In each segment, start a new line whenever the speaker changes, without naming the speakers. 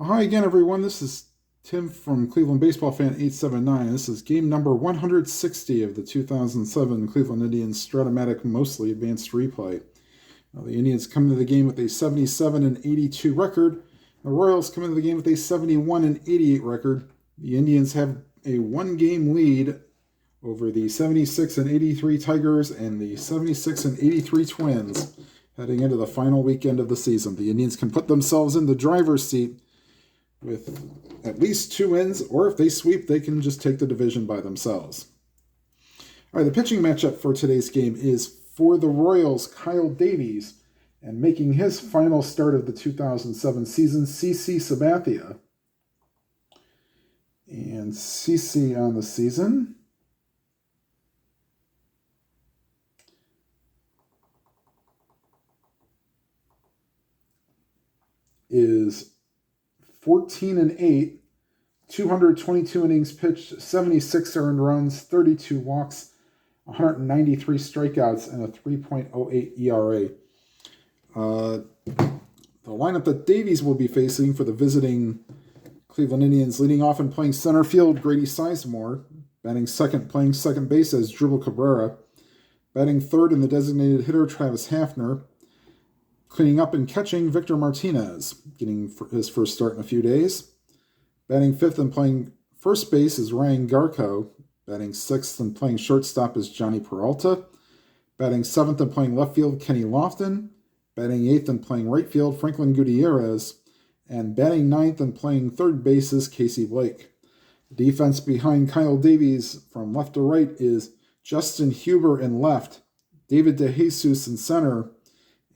Hi again, everyone. This is Tim from Cleveland Baseball Fan 879. This is game number 160 of the 2007 Cleveland Indians Stratomatic Mostly Advanced Replay. The Indians come into the game with a 77-82 record. The Royals come into the game with a 71-88 record. The Indians have a one-game lead over the 76-83 Tigers and the 76-83 Twins heading into the final weekend of the season. The Indians can put themselves in the driver's seat with at least 2 wins, or if they sweep, they can just take the division by themselves. All right, the pitching matchup for today's game is for the Royals, Kyle Davies, and making his final start of the 2007 season, CC Sabathia. And CC on the season is 14-8, 222 innings pitched, 76 earned runs, 32 walks, 193 strikeouts, and a 3.08 ERA. The lineup that Davies will be facing for the visiting Cleveland Indians, leading off and playing center field, Grady Sizemore, batting second, playing second base as Dribble Cabrera, batting third in the designated hitter, Travis Hafner, cleaning up and catching, Victor Martinez, getting his first start in a few days. Batting fifth and playing first base is Ryan Garco. Batting sixth and playing shortstop is Johnny Peralta. Batting seventh and playing left field, Kenny Lofton. Batting eighth and playing right field, Franklin Gutierrez. And batting ninth and playing third base is Casey Blake. The defense behind Kyle Davies from left to right is Justin Huber in left, David DeJesus in center,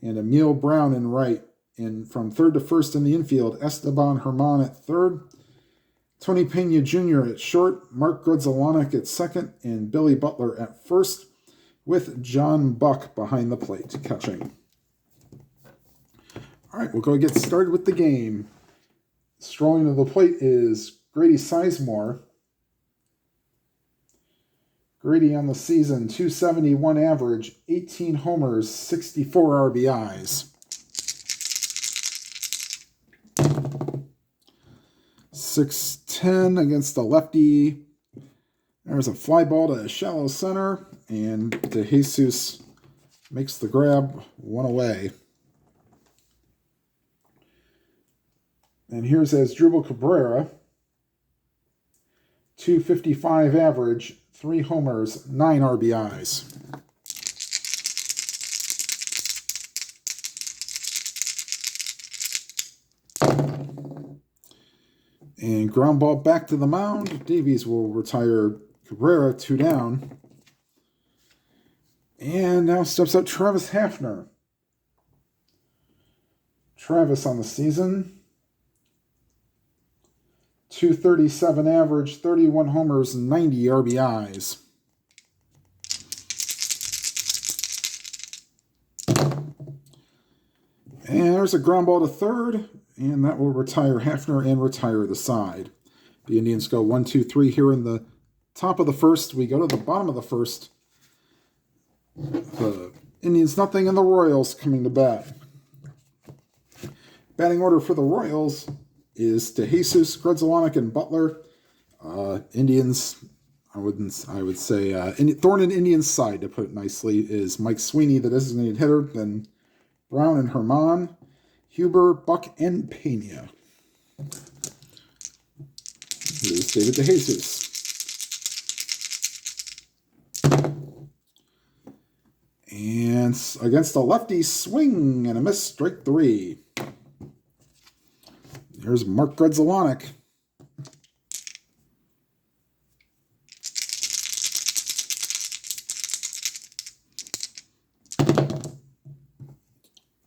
and Emil Brown in right. And from third to first in the infield, Esteban Herman at third, Tony Pena Jr. at short, Mark Grudzielanek at second, and Billy Butler at first, with John Buck behind the plate catching. All right, we'll go get started with the game. Strolling to the plate is Grady Sizemore. Grady on the season, 271 average, 18 homers, 64 RBIs. 6'10" against the lefty. There's a fly ball to shallow center, and DeJesus makes the grab, one away. And here's Asdrubal Cabrera, 255 average, 3 homers, 9 RBIs. And ground ball back to the mound. Davies will retire Cabrera, 2 down. And now steps up Travis Hafner. Travis on the season, 237 average, 31 homers, 90 RBIs. And there's a ground ball to third, and that will retire Hafner and retire the side. The Indians go 1-2-3 here in the top of the first. We go to the bottom of the first. The Indians nothing, and the Royals coming to bat. Batting order for the Royals is DeJesus, Grudzielanek, and Butler. Indians, I would say, thorn in Indians' side, to put it nicely, is Mike Sweeney, the designated hitter, then Brown and Herman, Huber, Buck, and Pena. Here's David DeJesus. And against the lefty, swing and a miss, strike 3. Here's Mark Grudzielanek.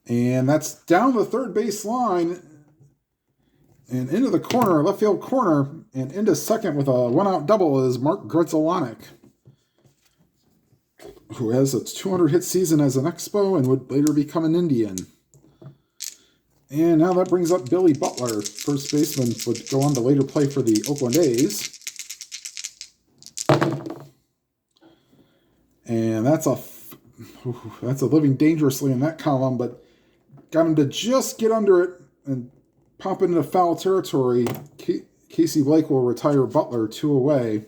And that's down the third base line and into the corner, left field corner, and into second with a 1-out double is Mark Grudzielanek, who has a 200-hit season as an Expo and would later become an Indian. And now that brings up Billy Butler, first baseman, would go on to later play for the Oakland A's. And that's a living dangerously in that column, but got him to just get under it and pop into foul territory. Casey Blake will retire Butler 2 away.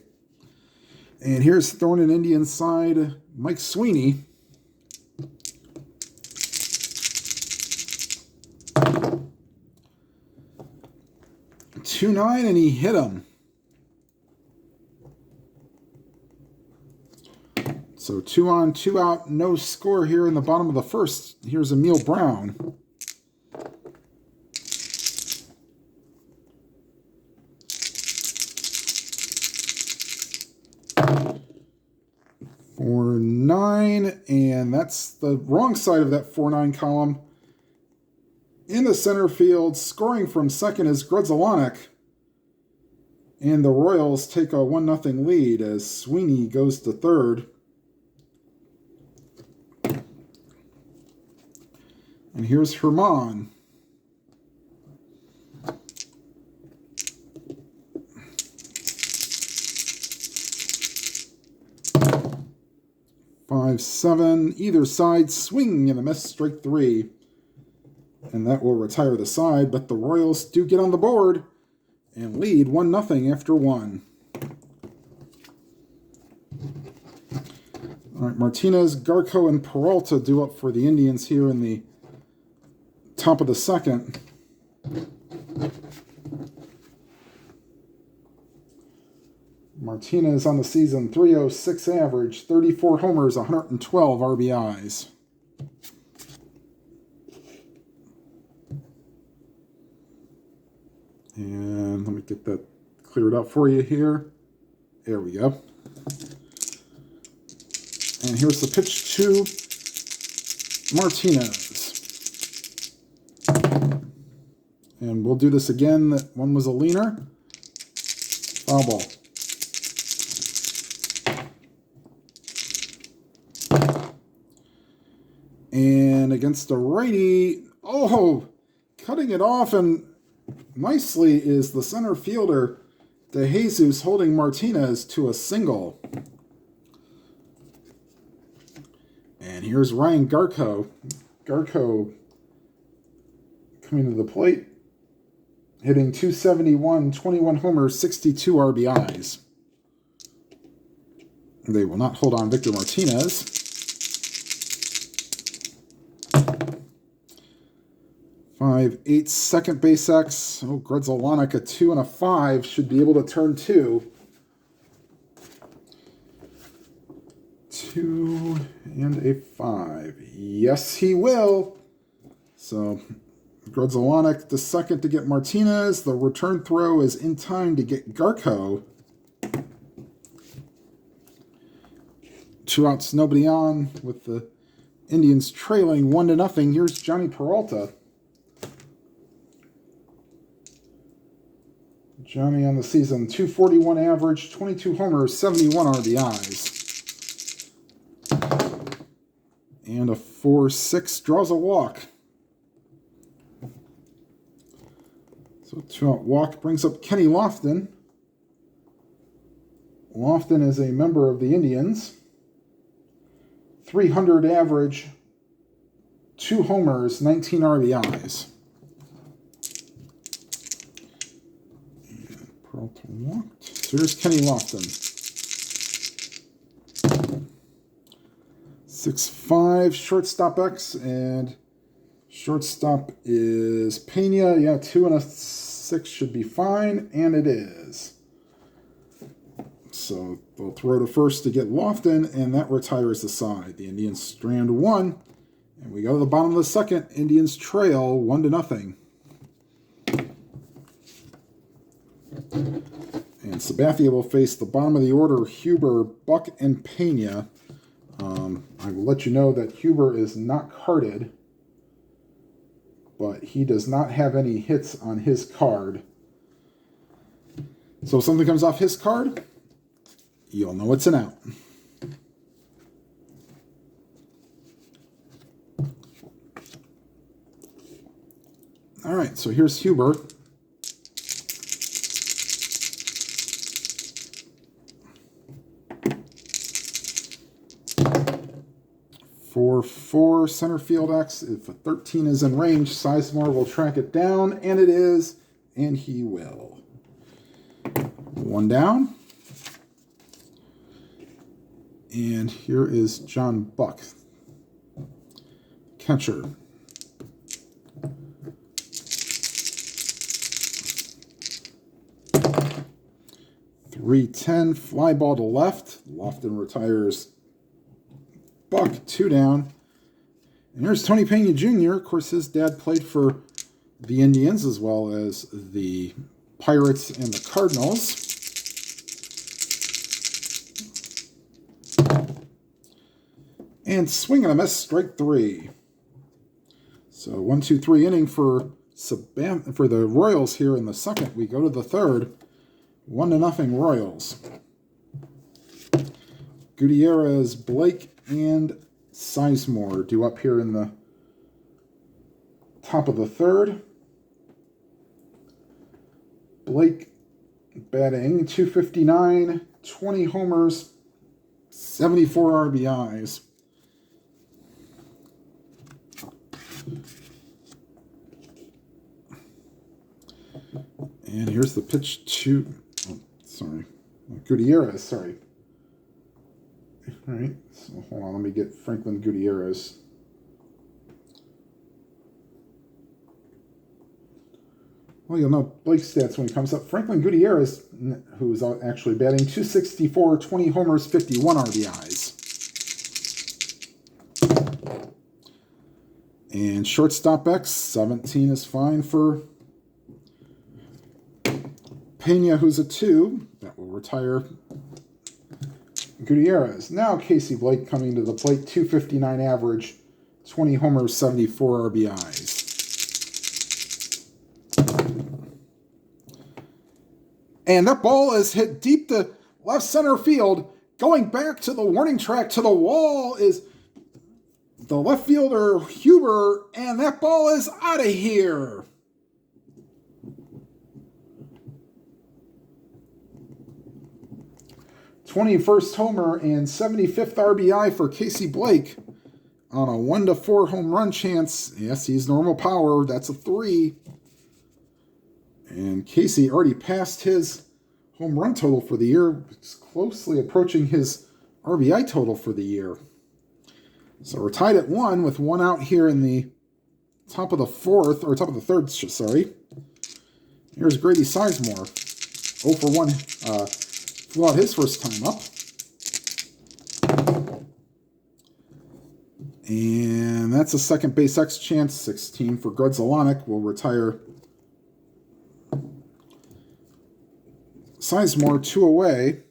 And here's Thornton Indian side, Mike Sweeney. .29, and he hit him. So 2 on, 2 out, no score here in the bottom of the first. Here's Emil Brown. For 9, and that's the wrong side of that 4-9 column. In the center field, scoring from second is Grudzielanek. And the Royals take a 1-0 lead as Sweeney goes to third. And here's Herman. Five, 7, either side, swing and a miss, strike 3. And that will retire the side, but the Royals do get on the board and lead 1-0 after 1. All right, Martinez, Garco, and Peralta do up for the Indians here in the top of the second. Martinez on the season, .306 average, 34 homers, 112 RBIs. And let me get that cleared up for you here. There we go. And here's the pitch to Martinez. And we'll do this again. That one was a leaner. Foul ball. And against a righty, oh, cutting it off and nicely is the center fielder, De Jesus, holding Martinez to a single. And here's Ryan Garco. Garco coming to the plate, hitting .271, 21 homers, 62 RBIs. They will not hold on Victor Martinez. 5-8 second base X. Oh, Grudzielanek, a 2 and a 5 should be able to turn 2. 2 and a 5. Yes, he will. So Grudzielanek the second to get Martinez. The return throw is in time to get Garco. 2 outs, nobody on, with the Indians trailing 1-0. Here's Johnny Peralta. Johnny on the season, .241 average, 22 homers, 71 RBIs. And a 4-6, draws a walk. So 2-out walk brings up Kenny Lofton. Lofton is a member of the Indians. 300 average, 2 homers, 19 RBIs. Peralta walked. So here's Kenny Lofton. 6'5", shortstop X, and shortstop is Pena. Yeah, 2 and a 6 should be fine, and it is. So they'll throw to first to get Lofton, and that retires the side. The Indians strand 1, and we go to the bottom of the second. Indians trail 1-0. And Sabathia will face the bottom of the order, Huber, Buck, and Pena. I will let you know that Huber is not carded, but he does not have any hits on his card. So if something comes off his card, you'll know it's an out. All right, so here's Huber. Number 4, center field X. If a 13 is in range, Sizemore will track it down, and it is, and he will. 1 down. And here is John Buck, catcher. .310, fly ball to left. Lofton retires Buck, 2 down. And here's Tony Pena Jr. Of course, his dad played for the Indians as well as the Pirates and the Cardinals. And swing and a miss, strike 3. So 1-2-3 inning for the Royals here in the second. We go to the third. 1-0 Royals. Gutierrez, Blake, and Sizemore due up here in the top of the third. Blake batting .259, 20 homers, 74 RBIs. And here's the pitch to, Gutierrez, sorry. All right, so hold on, let me get Franklin Gutierrez. Well, you'll know Blake's stats when he comes up. Franklin Gutierrez, who's actually batting .264, 20 homers, 51 RBIs. And shortstop X, 17 is fine for Pena, who's a 2. That will retire Gutierrez. Now Casey Blake coming to the plate, .259 average, 20 homers, 74 RBIs. And that ball is hit deep to left center field. Going back to the warning track to the wall is the left fielder, Huber, and that ball is out of here. #21st homer and 75th RBI for Casey Blake on a 1-4 home run chance. Yes, he's normal power. That's a 3. And Casey already passed his home run total for the year. It's closely approaching his RBI total for the year. So we're tied at 1 with 1 out here in the top of the third, sorry. Here's Grady Sizemore. 0 for 1. Flew out his first time up. And that's a second base X chance. 16 for Grudzelanek will retire Sizemore, 2 away.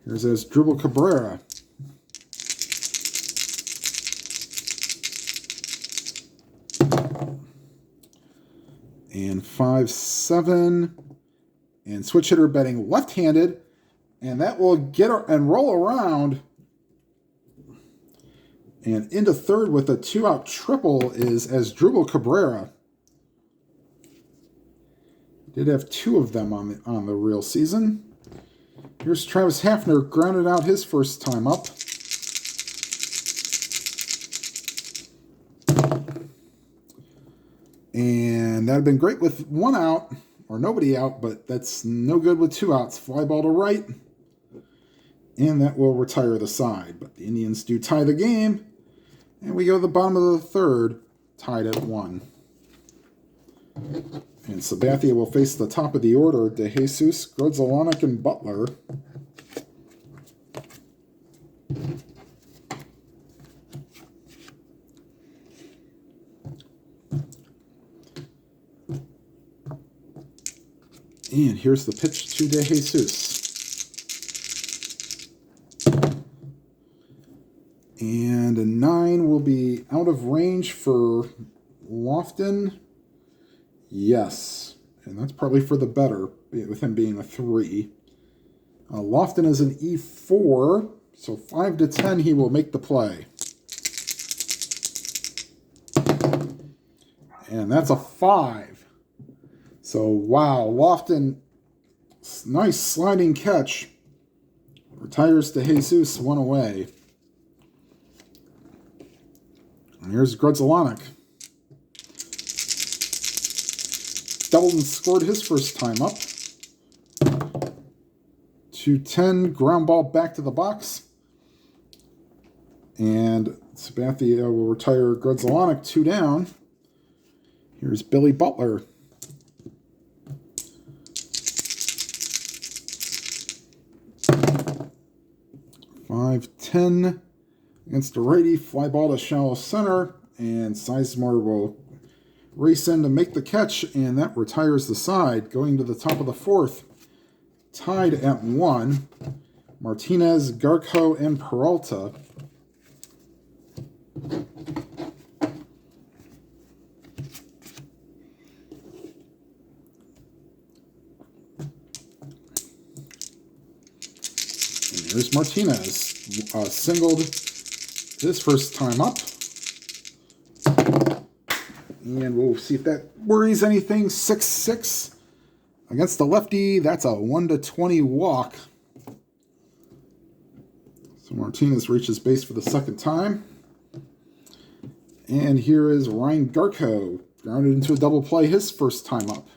Here's Dribble Cabrera. And 5-7. And switch hitter betting left-handed. And that will get and roll around. And into third with a 2-out triple is Dribble Cabrera. Did have 2 of them on the real season. Here's Travis Hafner, grounded out his first time up. And that would have been great with 1 out, or nobody out, but that's no good with 2 outs. Fly ball to right, and that will retire the side. But the Indians do tie the game, and we go to the bottom of the third, tied at 1. And Sabathia will face the top of the order, DeJesus, Grudzelanek, and Butler. And here's the pitch to DeJesus. And a 9 will be out of range for Lofton. Yes, and that's probably for the better, with him being a 3. Lofton is an E4, so 5-10 he will make the play. And that's a 5. So, wow, Lofton, nice sliding catch. Retires DeJesus, 1 away. And here's Grudzalonic. Doubled and scored his first time up. 210, ground ball back to the box. And Sabathia will retire Grudzalonic 2 down. Here's Billy Butler. .510 against the righty, fly ball to shallow center, and Sizemore will race in to make the catch, and that retires the side. Going to the top of the fourth, tied at 1, Martinez, Garco, and Peralta. And here's Martinez, singled his first time up. And we'll see if that worries anything. 6-6 against the lefty. That's a 1-20 walk. So Martinez reaches base for the second time. And here is Ryan Garco, grounded into a double play his first time up.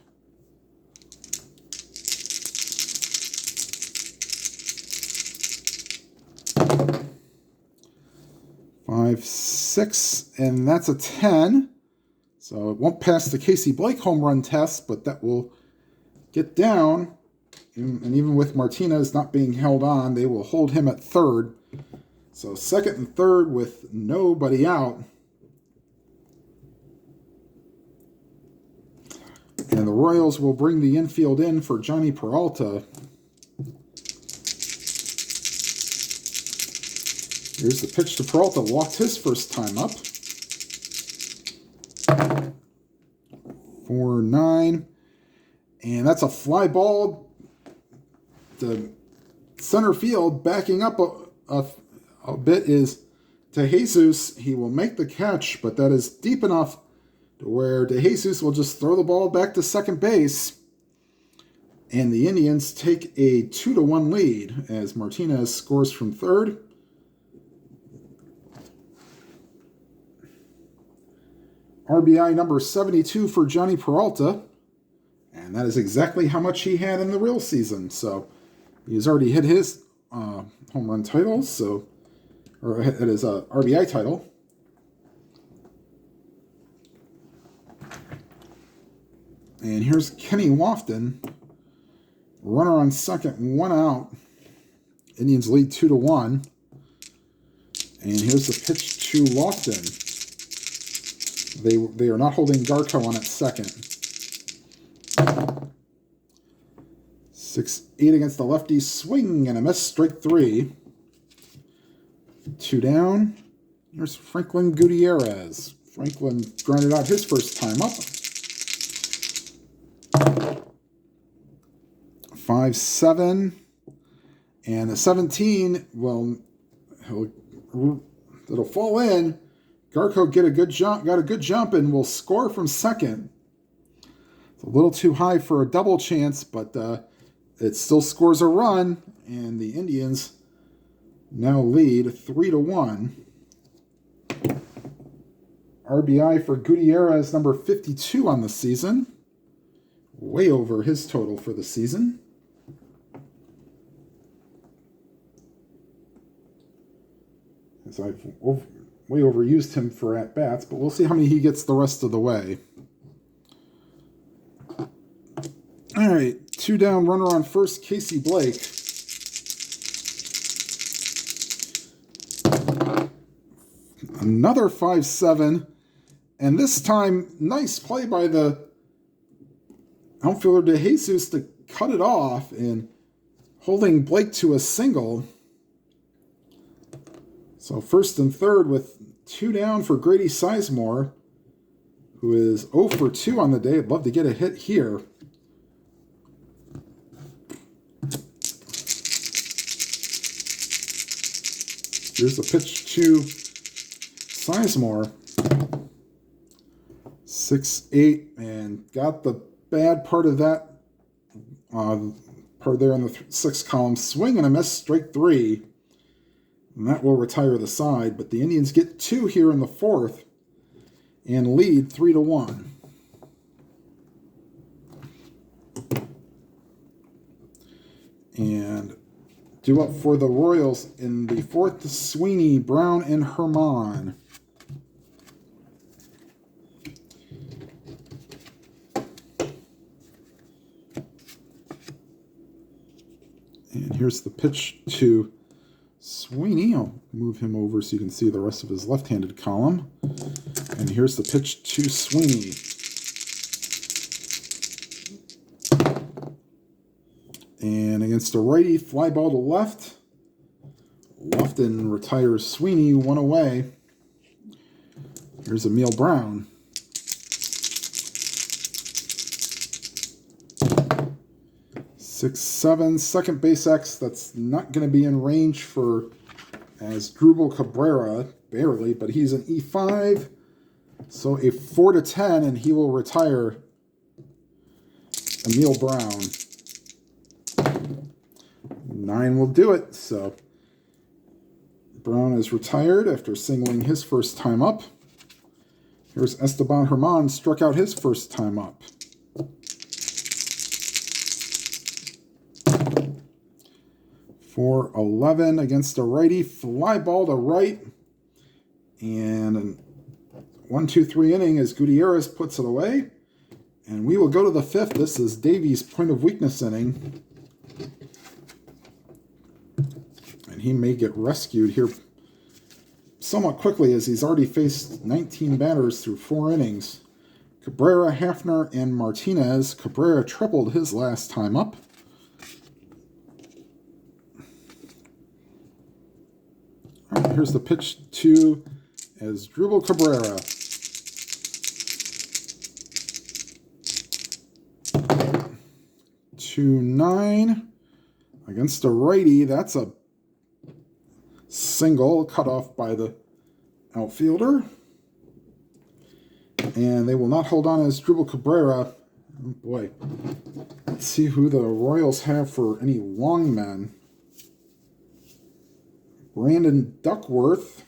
Five, 6, and that's a 10. So it won't pass the Casey Blake home run test, but that will get down. And even with Martinez not being held on, they will hold him at third. So second and third with nobody out. And the Royals will bring the infield in for Johnny Peralta. Here's the pitch to Peralta. Walked his first time up. 4-9. And that's a fly ball to center field. Backing up a bit is DeJesus. He will make the catch, but that is deep enough to where DeJesus will just throw the ball back to second base. And the Indians take a 2-1 lead as Martinez scores from third. RBI number 72 for Johnny Peralta. And that is exactly how much he had in the real season. So he's already hit his home run title, or hit his RBI title. And here's Kenny Lofton. Runner on second, 1 out. Indians lead 2-1. And here's the pitch to Lofton. They are not holding Garco on at second. 6-8 against the lefty. Swing and a miss. Strike 3. 2 down. Here's Franklin Gutierrez. Franklin grounded out his first time up. 5-7. And the 17, it'll fall in. Garco got a good jump and will score from second. It's a little too high for a double chance, but it still scores a run, and the Indians now lead 3-1. RBI for Gutierrez, number 52 on the season. Way over his total for the season. As I've way overused him for at-bats, but we'll see how many he gets the rest of the way. All right, 2 down, runner on first, Casey Blake. Another 5-7, and this time, nice play by the outfielder DeJesus to cut it off and holding Blake to a single. So first and third with 2 down for Grady Sizemore, who is 0 for 2 on the day. I'd love to get a hit here. Here's the pitch to Sizemore. 6-8, and got the bad part of that part there in the 6th column. Swing and a miss, strike 3. And that will retire the side, but the Indians get 2 here in the 4th. and lead 3-1. And due up for the Royals in the fourth, Sweeney, Brown, and Herman. And here's the pitch to Sweeney. I'll move him over so you can see the rest of his left-handed column. And here's the pitch to Sweeney. And against a righty, fly ball to left. Lofton retires Sweeney, 1 away. Here's Emil Brown. Six, seven, second base X. That's not going to be in range for Asdrubal Cabrera, barely, but he's an E5. So a 4-10, and he will retire Emil Brown. 9 will do it. So Brown is retired after singling his first time up. Here's Esteban Herman, struck out his first time up. For 11 against a righty, fly ball to right, and 1-2-3 inning as Gutierrez puts it away. And we will go to the fifth. This is Davies' point of weakness inning. And he may get rescued here somewhat quickly as he's already faced 19 batters through 4 innings. Cabrera, Hafner, and Martinez. Cabrera tripled his last time up. All right, here's the pitch to Asdrubal Cabrera. 2-9 against a righty. That's a single cut off by the outfielder. And they will not hold on as Asdrubal Cabrera. Oh boy. Let's see who the Royals have for any long men. Brandon Duckworth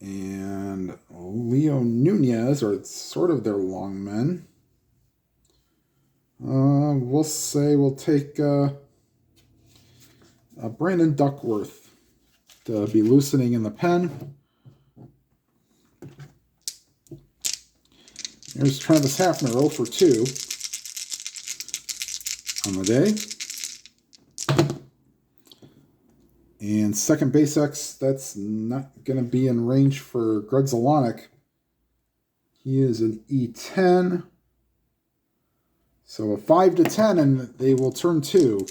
and Leo Nunez are sort of their long men. We'll take Brandon Duckworth to be loosening in the pen. Here's Travis Hafner, 0 for 2 on the day. And second base X, that's not going to be in range for Gredzalonic. He is an E10. So a 5-10, and they will turn 2.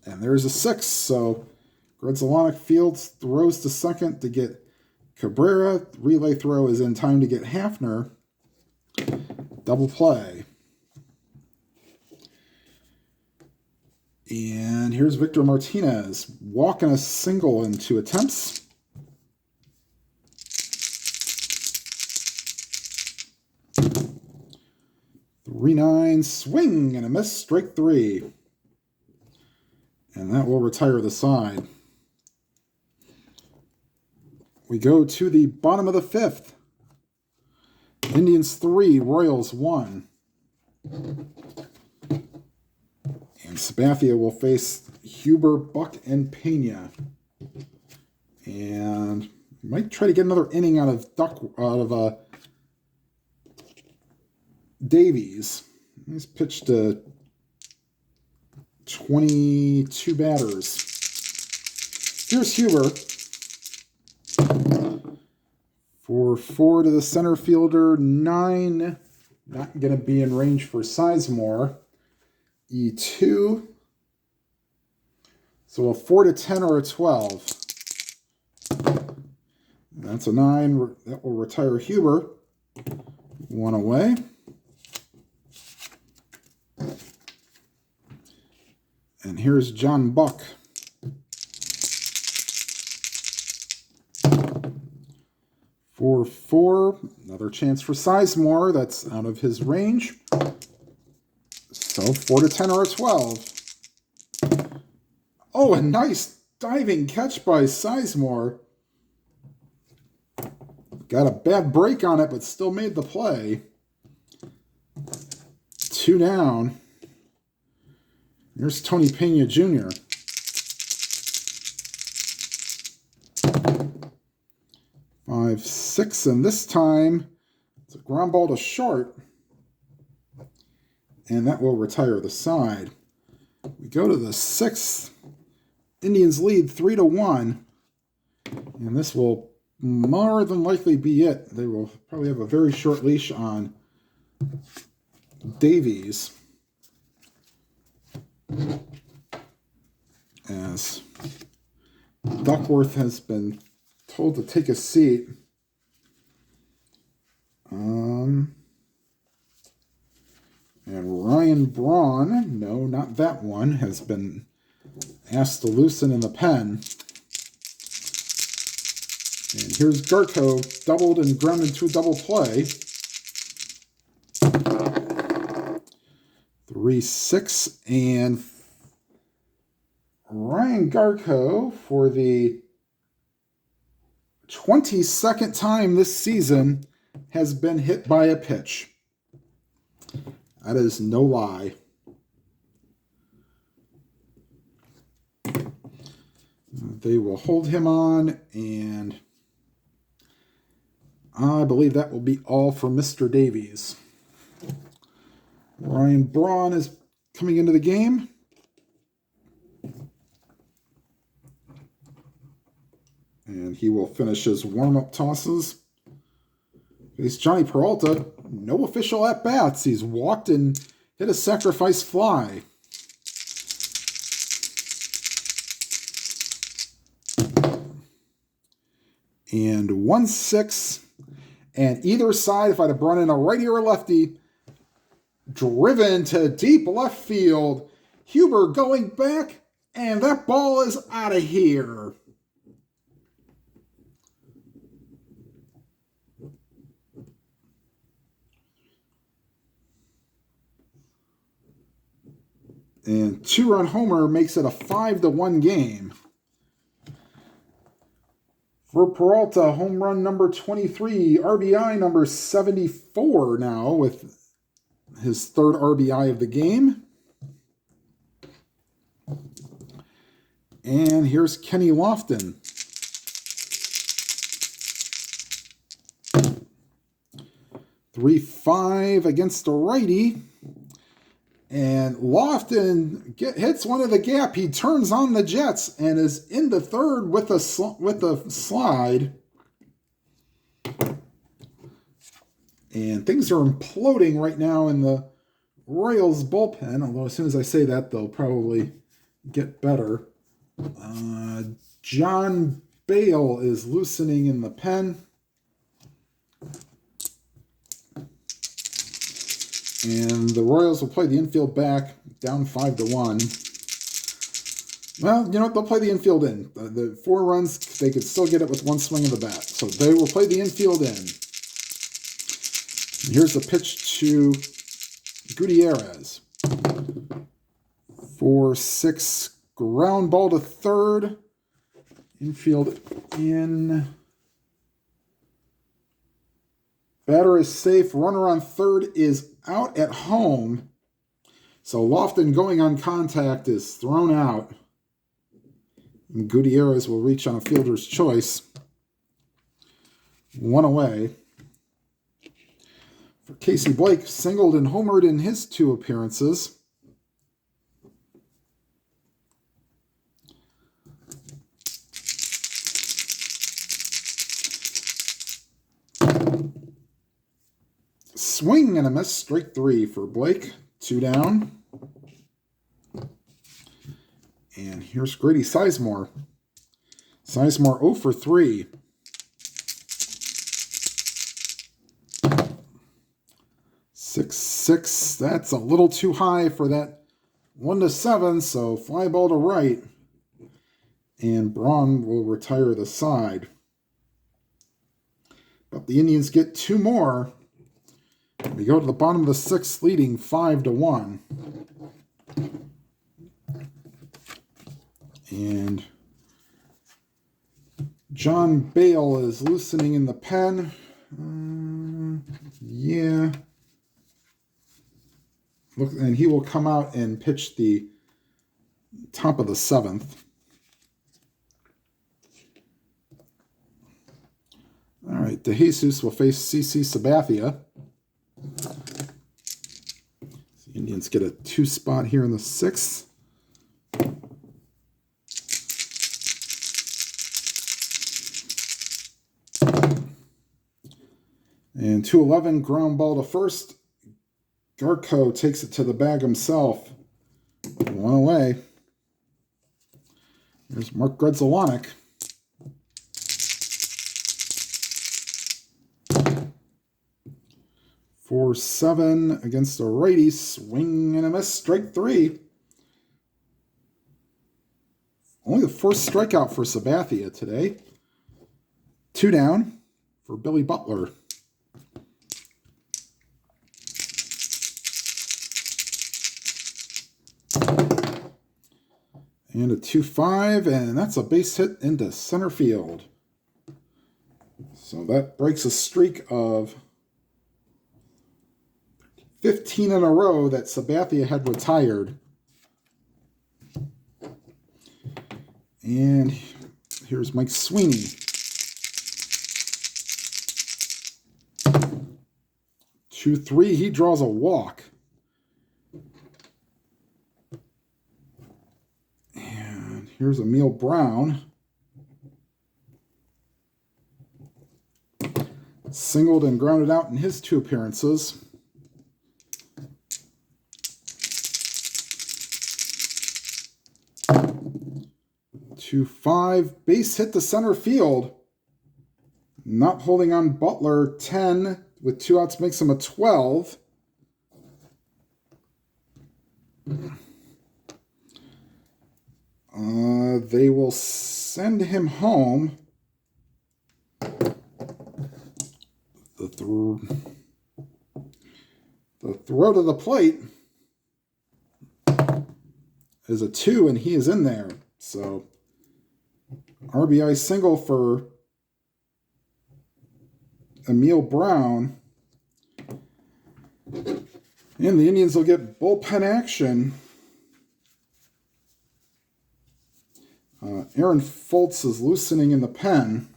And there's a 6. So Gredzalonic fields, throws to second to get Cabrera. Relay throw is in time to get Hafner. Double play. And here's Victor Martinez walking a single in 2 attempts. Three-9 swing and a miss, strike 3. And that will retire the side. We go to the bottom of the 5th. Indians 3, Royals 1. And Sabathia will face Huber, Buck, and Pena. And might try to get another inning out of Davies. He's pitched 22 batters. Here's Huber. For 4 to the center fielder, 9. Not going to be in range for Sizemore. E2. So a 4-10 or a 12. That's a 9. That will retire Huber. 1 away. And here's John Buck. For 4. Another chance for Sizemore. That's out of his range. So 4-10 or a 12. Oh, a nice diving catch by Sizemore. Got a bad break on it, but still made the play. 2 down. Here's Tony Pena Jr. Five, 6, and this time it's a ground ball to short. And that will retire the side. We go to the 6th. Indians lead 3-1. And this will more than likely be it. They will probably have a very short leash on Davies, as Duckworth has been told to take a seat. And Ryan Braun, no, not that one, has been asked to loosen in the pen. And here's Garko, doubled and grounded to a double play. 3-6, and Ryan Garko, for the 22nd time this season, has been hit by a pitch. That is no lie. They will hold him on, and I believe that will be all for Mr. Davies. Ryan Braun is coming into the game. And he will finish his warm-up tosses. It's Johnny Peralta. No official at-bats. He's walked and hit a sacrifice fly. And 1-6. And either side, if I'd have brought in a righty or a lefty, driven to deep left field. Huber going back, and that ball is out of here. And 2-run homer makes it a 5-1 game. For Peralta, home run number 23, RBI number 74 now, with his 3rd RBI of the game. And here's Kenny Lofton. 3-5 against a righty. And Lofton hits one of the gap. He turns on the Jets and is into 3rd with a slide. And things are imploding right now in the Royals bullpen. Although as soon as I say that, they'll probably get better. John Bale is loosening in the pen. And the Royals will play the infield back, down 5-1. Well, you know what? They'll play the infield in. The 4 runs, they could still get it with 1 swing of the bat. So they will play the infield in. And here's the pitch to Gutierrez. 4-6, ground ball to 3rd. Infield in. Batter is safe. Runner on 3rd is out at home. So Lofton going on contact is thrown out. And Gutierrez will reach on a fielder's choice. 1 away. For Casey Blake, singled and homered in his 2 appearances. Swing and a miss, strike 3 for Blake. 2 down. And here's Grady Sizemore. Sizemore 0 for 3. 6-6. That's a little too high for that 1-7, so fly ball to right. And Braun will retire the side. But the Indians get 2 more. We go to the bottom of the 6th, leading 5-1. And John Bale is loosening in the pen. Yeah. Look, and he will come out and pitch the top of the 7th. All right, DeJesus will face CC Sabathia. The Indians get a 2 spot here in the 6th. And 2-11, ground ball to first. Garco takes it to the bag himself. 1 away. There's Mark Grudzelanek. For 7 against a righty, swing and a miss, strike 3. Only the 4th strikeout for Sabathia today. 2 down for Billy Butler. And a 2-5, and that's a base hit into center field. So that breaks a streak of 15 in a row that Sabathia had retired. And here's Mike Sweeney. 2-3, he draws a walk. And here's Emil Brown. Singled and grounded out in his 2 appearances. Two 5, base hit to center field. Not holding on Butler, 10 with 2 outs makes him a 12. They will send him home. The throw to the plate is a 2, and he is in there. So RBI single for Emil Brown. And the Indians will get bullpen action. Aaron Foltz is loosening in the pen.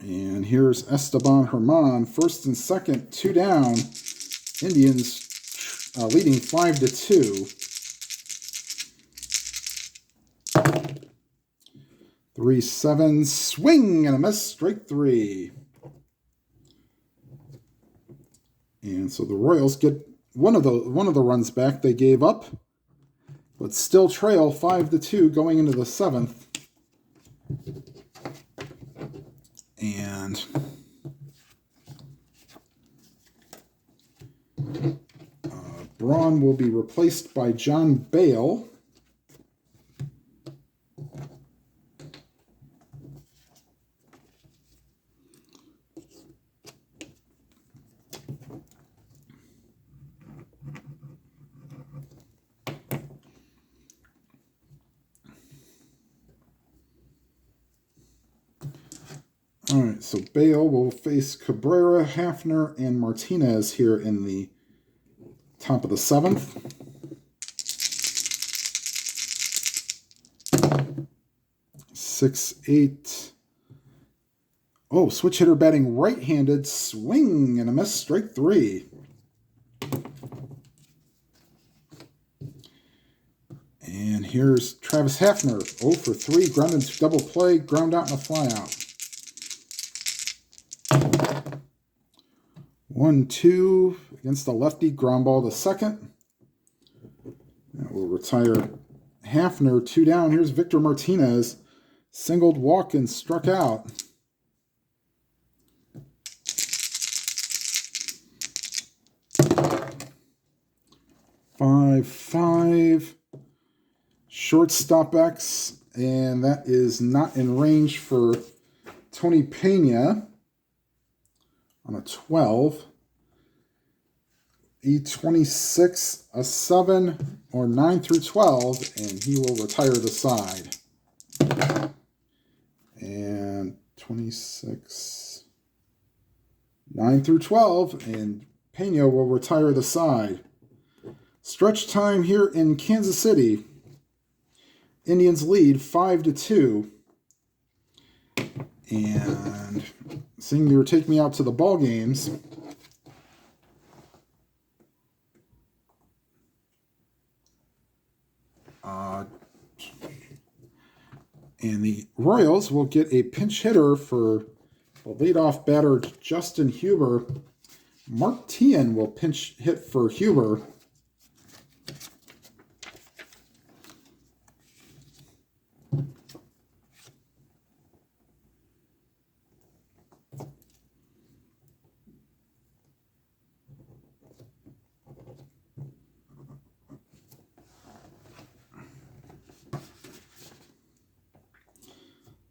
And here's Esteban Herman, 1st and 2nd, 2 down. Indians leading 5-2. 3-7, swing and a miss, strike 3. And so the Royals get one of the runs back they gave up, but still trail 5-2 going into the 7th. And Braun will be replaced by John Bale. All right, so Bale will face Cabrera, Hafner, and Martinez here in the top of the 7th. Six, 8. Oh, switch hitter batting right-handed, swing and a miss, strike 3. And here's Travis Hafner, 0 for 3, ground into double play, ground out and a flyout. 1-2 against the lefty, ground ball to second. That will retire Hafner, 2 down. Here's Victor Martinez, singled, walked, and struck out. Five. Shortstop X, and that is not in range for Tony Pena on a 12. E26, a 7, or 9 through 12, and he will retire the side. 26, 9 through 12, and Pena will retire the side. Stretch time here in Kansas City. Indians lead 5-2. And seeing they were taking me out to the ball games, and the Royals will get a pinch hitter for the leadoff batter Justin Huber. Mark Tien will pinch hit for Huber.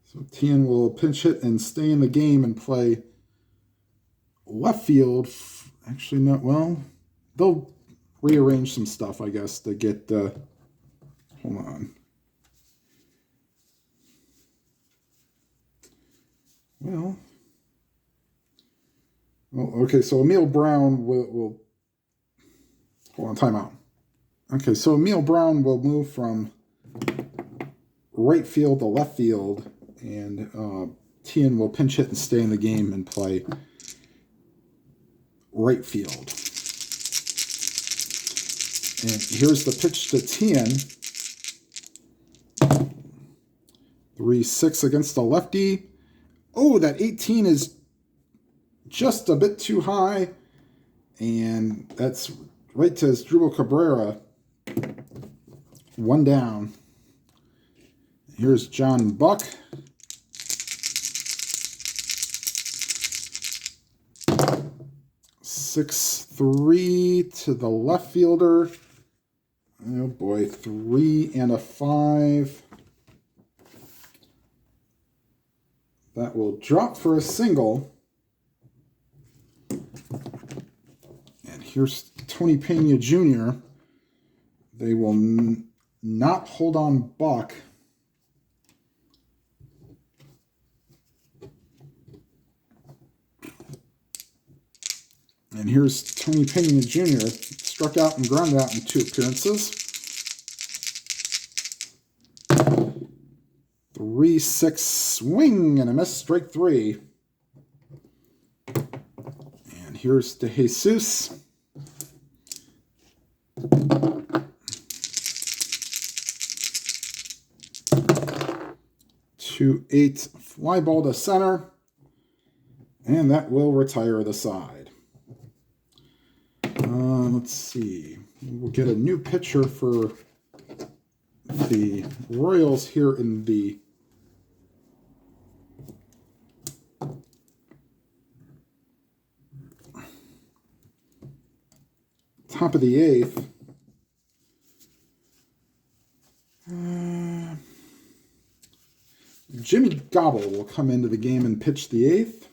So Tien will pinch hit and stay in the game and play left field. Actually, not well. They'll rearrange some stuff, I guess, to get. Hold on. Well, okay. So Emil Brown will hold on. Timeout. Okay, so Emil Brown will move from right field to left field, and Tien will pinch hit and stay in the game and play right field. And here's the pitch to Tien. 3-6 against the lefty. Oh, that 18 is just a bit too high. And that's right to Drupal Cabrera. 1 down. Here's John Buck. Six-3 to the left fielder. Oh boy, 3 and a 5. That will drop for a single. And here's Tony Pena Jr. They will not hold on Buck. And here's Tony Pena Jr. Struck out and grounded out in 2 appearances. 3-6 swing and a miss, strike 3. And here's De Jesus. 2-8 fly ball to center. And that will retire the side. Let's see. We'll get a new pitcher for the Royals here in the top of the 8th. Jimmy Gobble will come into the game and pitch the 8th.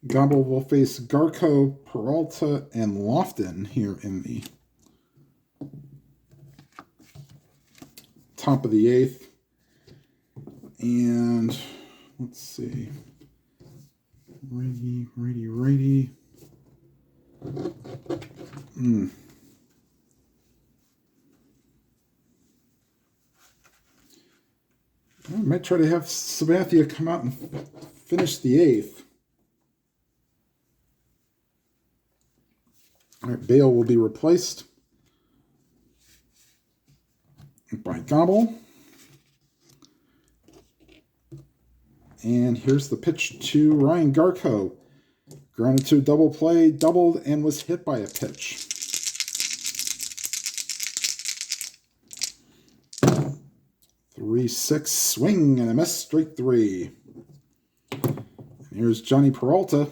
Gobble will face Garco, Peralta, and Lofton here in the top of the 8th. And let's see. Righty. I might try to have Sabathia come out and finish the 8th. All right, Bale will be replaced by Gobble. And here's the pitch to Ryan Garco. Grounded to double play, doubled, and was hit by a pitch. Three, 6 swing and a miss, strike 3. And here's Johnny Peralta.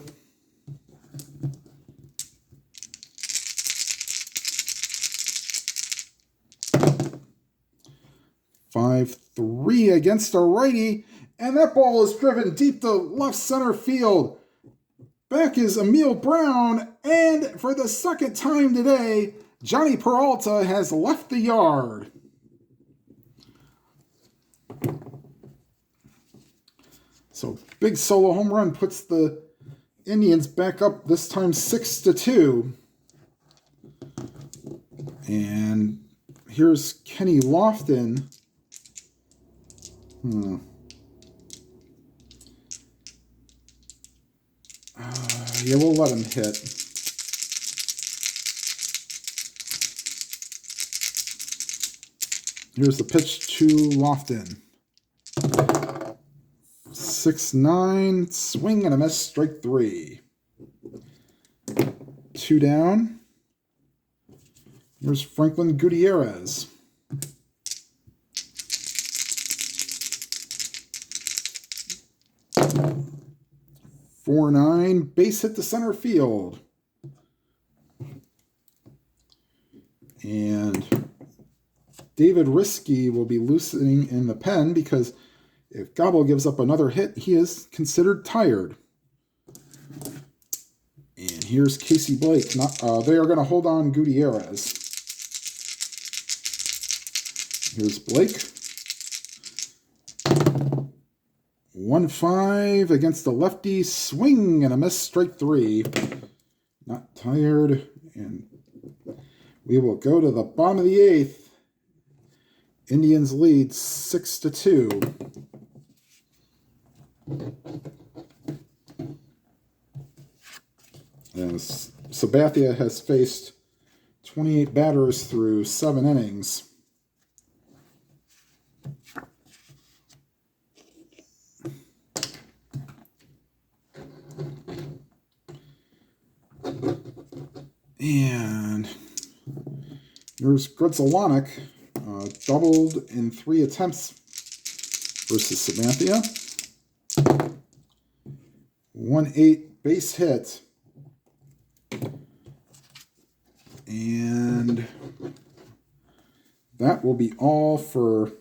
5-3 against a righty, and that ball is driven deep to left center field. Back is Emil Brown, and for the second time today, Johnny Peralta has left the yard. So big solo home run puts the Indians back up, this time 6-2. And here's Kenny Lofton. Yeah, we'll let him hit. Here's the pitch to Lofton. 6-9, swing and a miss, strike 3. 2 down. Here's Franklin Gutierrez. 4-9, base hit to center field. And David Risky will be loosening in the pen because if Gobble gives up another hit, he is considered tired. And here's Casey Blake. They are going to hold on Gutierrez. Here's Blake. 1-5 against the lefty. Swing and a miss, strike 3. Not tired. And we will go to the bottom of the 8th. Indians lead 6-2. As Sabathia has faced 28 batters through 7 innings. And here's Grudzelanek, doubled in 3 attempts versus Sabathia. 1-8 base hit. And that will be all for,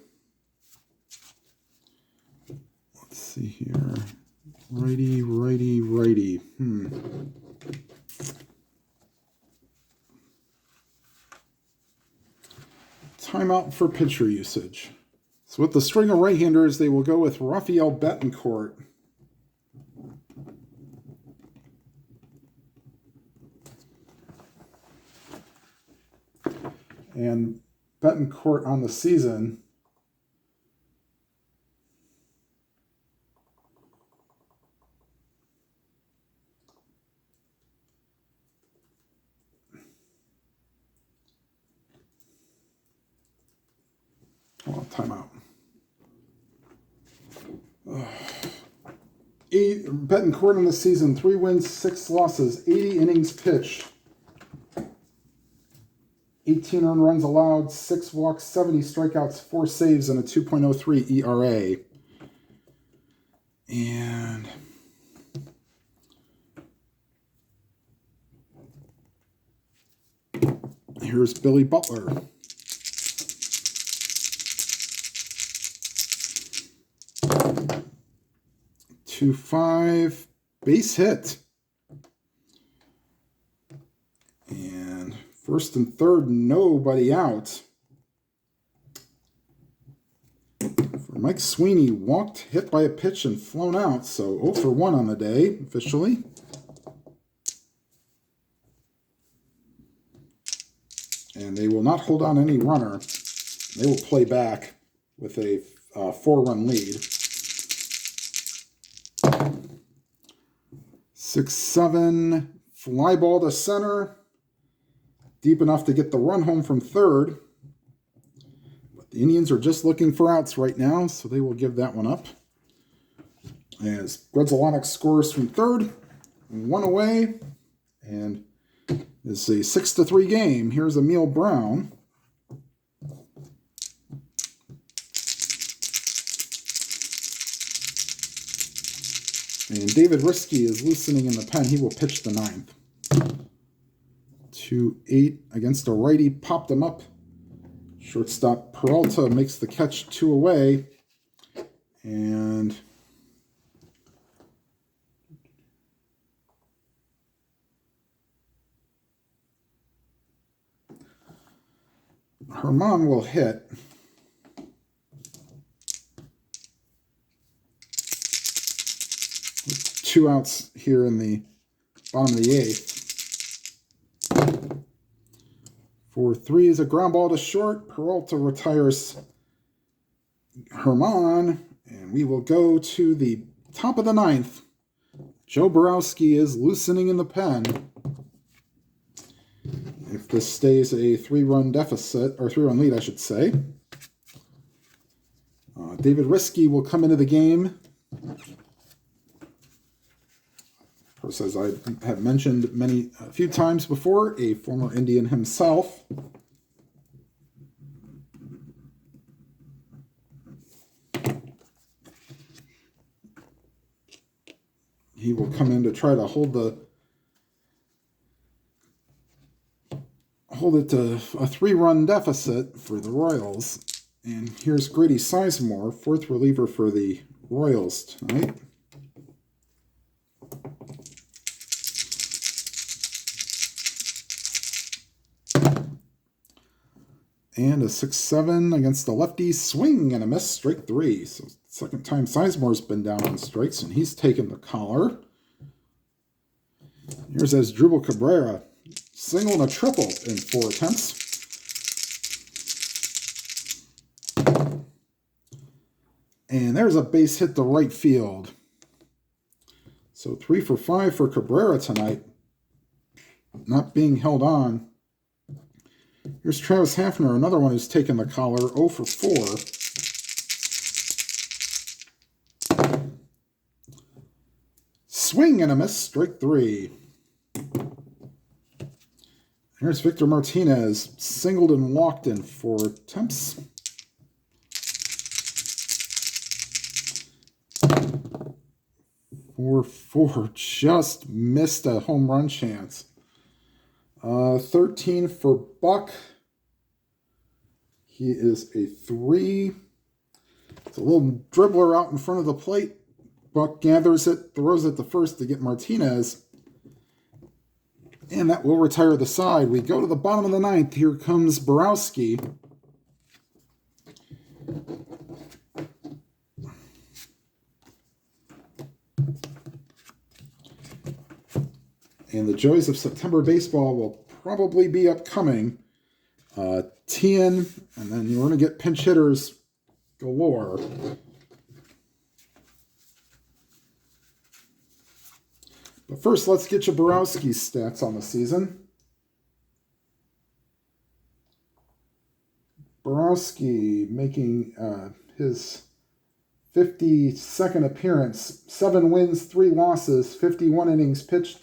let's see here, righty. Timeout for pitcher usage. So with the string of right-handers, they will go with Rafael Betancourt. And Betancourt on the season timeout. Betancourt on the season, 3 wins, 6 losses, 80 innings pitched, 18 earned runs allowed, 6 walks, 70 strikeouts, 4 saves, and a 2.03 ERA. And here's Billy Butler. 2-5 base hit. And first and third, nobody out. For Mike Sweeney, walked, hit by a pitch, and flown out. So 0 for 1 on the day, officially. And they will not hold on any runner. They will play back with a 4-run lead. 6-7, fly ball to center. Deep enough to get the run home from third. But the Indians are just looking for outs right now, so they will give that one up. As Grudzelanek scores from third, 1 away, and it's a 6-3 game. Here's Emil Brown. And David Risky is loosening in the pen. He will pitch the 9th. 2-8 against a righty. Popped him up. Shortstop Peralta makes the catch, 2 away. And Herman will hit. With 2 outs here in the bottom of the 8th. 4-3 is a ground ball to short. Peralta retires Herman, and we will go to the top of the 9th. Joe Borowski is loosening in the pen. If this stays a 3-run deficit, or 3-run lead, I should say. David Riskey will come into the game. Of course, as I have mentioned a few times before, a former Indian himself. He will come in to try to hold it to a 3-run deficit for the Royals. And here's Grady Sizemore, 4th reliever for the Royals tonight. And a 6-7 against the lefty, swing and a miss, strike 3. So second time Sizemore's been down on strikes, and he's taken the collar. Here's Asdrubal Cabrera, single and a triple in 4 attempts. And there's a base hit to right field. So 3 for 5 for Cabrera tonight, not being held on. Here's Travis Hafner, another one who's taken the collar, 0 for 4. Swing and a miss, strike 3. Here's Victor Martinez, singled and walked in 4 attempts. .44, just missed a home run chance. 13 for Buck. He is a 3. It's a little dribbler out in front of the plate. Buck gathers it, throws it to first to get Martinez. And that will retire the side. We go to the bottom of the 9th. Here comes Borowski. And the joys of September baseball will probably be upcoming. Tien, and then you're going to get pinch hitters galore. But first, let's get you Borowski's stats on the season. Borowski making his 52nd appearance, 7 wins, 3 losses, 51 innings pitched,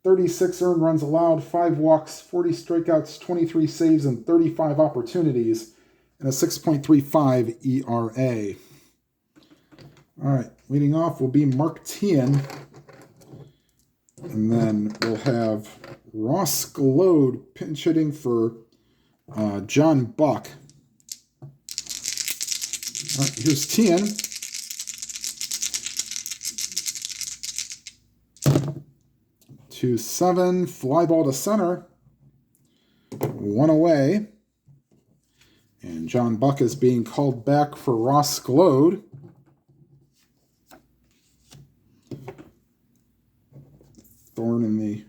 36 earned runs allowed, 5 walks, 40 strikeouts, 23 saves, and 35 opportunities, and a 6.35 ERA. All right, leading off will be Mark Tien. And then we'll have Ross Glode pinch hitting for John Buck. All right, here's Tien. Two 7, fly ball to center. 1 away. And John Buck is being called back for Ross Glode. Thorn in the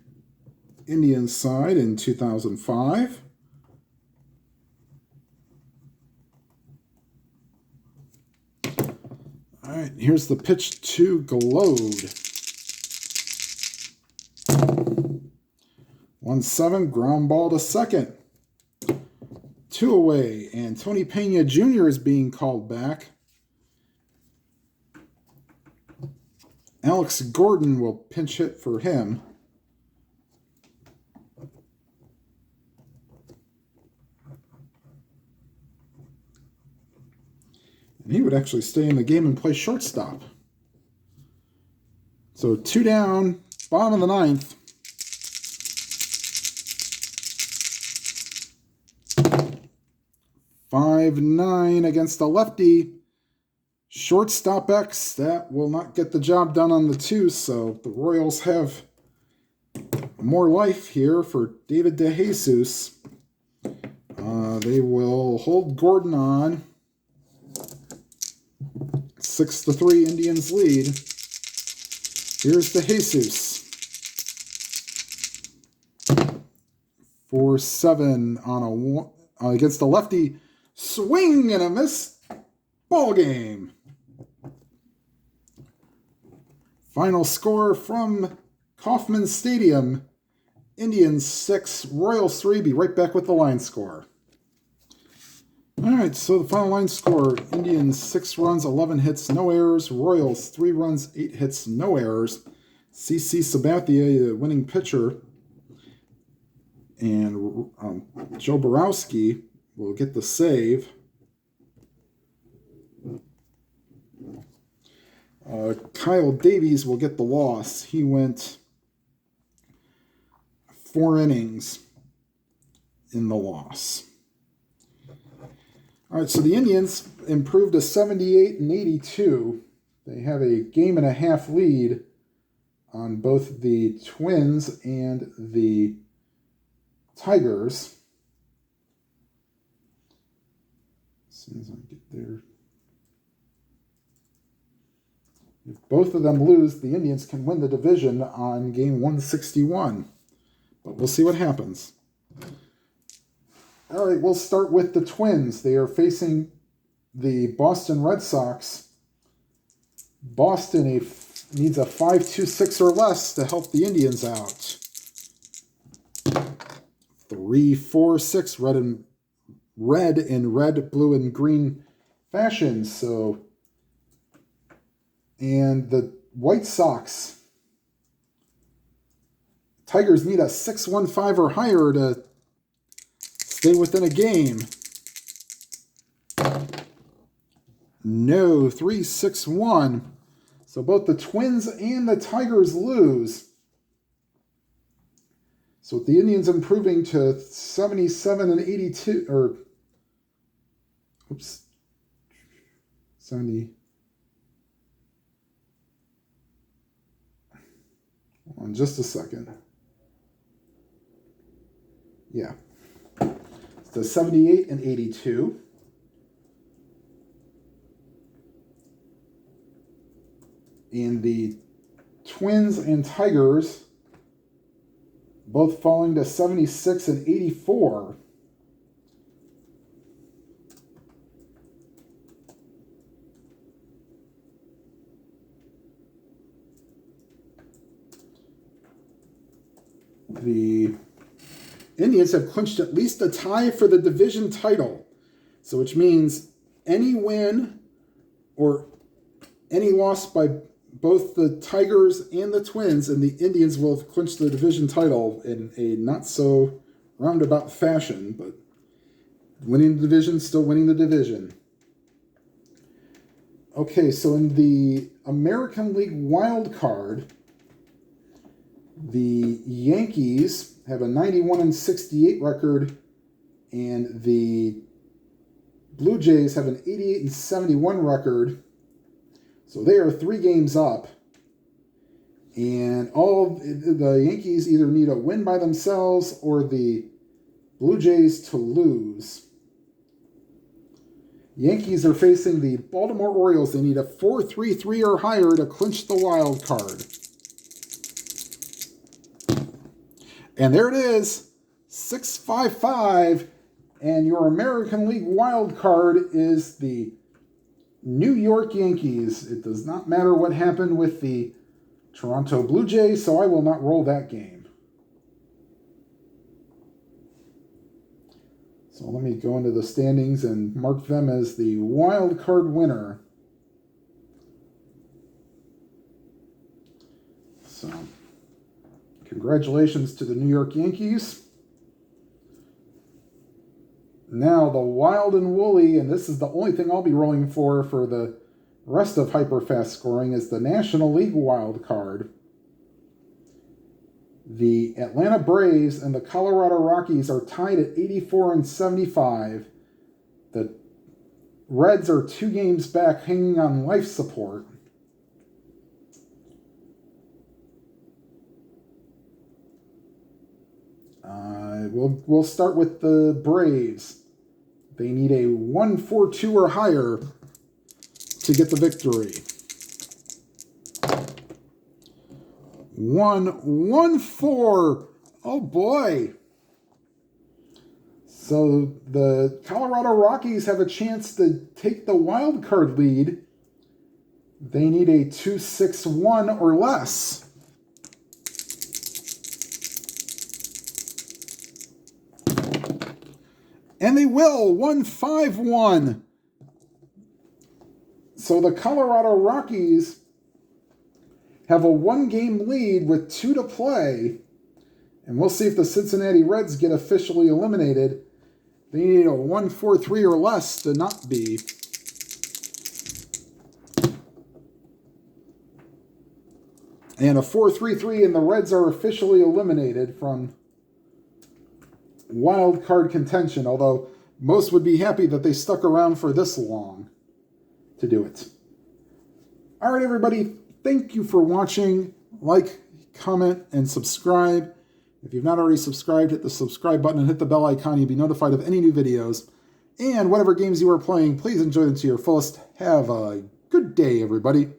Indians side in 2005. All right, here's the pitch to Glode. 1-7, ground ball to second. 2 away, and Tony Pena Jr. is being called back. Alex Gordon will pinch hit for him. And he would actually stay in the game and play shortstop. So 2 down, bottom of the 9th. .59 against the lefty. Shortstop X, that will not get the job done on the 2, so the Royals have more life here for David DeJesus. They will hold Gordon on. 6-3 Indians lead. Here's the Jesus. 4-7 on a one, against the lefty. Swing and a miss. Ball game. Final score from Kauffman Stadium. Indians 6, Royals 3. Be right back with the line score. All right, so the final line score, Indians 6 runs, 11 hits, no errors. Royals 3 runs, 8 hits, no errors. CC Sabathia, the winning pitcher, and Joe Borowski will get the save. Kyle Davies will get the loss. He went 4 innings in the loss. All right, so the Indians improved to 78-82. They have a game-and-a-half lead on both the Twins and the Tigers. As soon as I get there. If both of them lose, the Indians can win the division on game 161. But we'll see what happens. All right, we'll start with the Twins. They are facing the Boston Red Sox. Boston needs a 5-2-6 or less to help the Indians out. 3-4-6 red in red, blue, and green fashion. So, and the White Sox, Tigers need a 6-1-5 or higher to stay within a game. No, 3-6-1. So both the Twins and the Tigers lose. So with the Indians improving to 77-82, or, oops, 70. Hold on just a second. Yeah. So 78-82. And the Twins and Tigers both falling to 76-84. The Indians have clinched at least a tie for the division title. So which means any win or any loss by both the Tigers and the Twins, and the Indians will have clinched the division title in a not so roundabout fashion, but winning the division, still winning the division. Okay, so in the American League wild card, the Yankees have a 91-68 record, and the Blue Jays have an 88-71 record. So they are 3 games up, and all the Yankees either need a win by themselves or the Blue Jays to lose. Yankees are facing the Baltimore Orioles. They need a 4-3-3 or higher to clinch the wild card. And there it is, 6-5-5, and your American League wild card is the New York Yankees. It does not matter what happened with the Toronto Blue Jays, so I will not roll that game. So let me go into the standings and mark them as the wild card winner. So, congratulations to the New York Yankees. Now, the wild and woolly, and this is the only thing I'll be rolling for the rest of Hyperfast Scoring, is the National League wild card. The Atlanta Braves and the Colorado Rockies are tied at 84-75. The Reds are 2 games back, hanging on life support. We'll start with the Braves. They need a 1-4-2 or higher to get the victory. 1-1-4. Oh boy. So the Colorado Rockies have a chance to take the wild card lead. They need a 2-6-1 or less. And they will, 1-5-1. So the Colorado Rockies have a 1-game lead with 2 to play. And we'll see if the Cincinnati Reds get officially eliminated. They need a 1-4-3 or less to not be. And a 4-3-3, and the Reds are officially eliminated from wild card contention, although most would be happy that they stuck around for this long to do it. All right, everybody, thank you for watching. Like, comment, and subscribe. If you've not already subscribed, hit the subscribe button and hit the bell icon. You'll be notified of any new videos. And whatever games you are playing, please enjoy them to your fullest. Have a good day, everybody.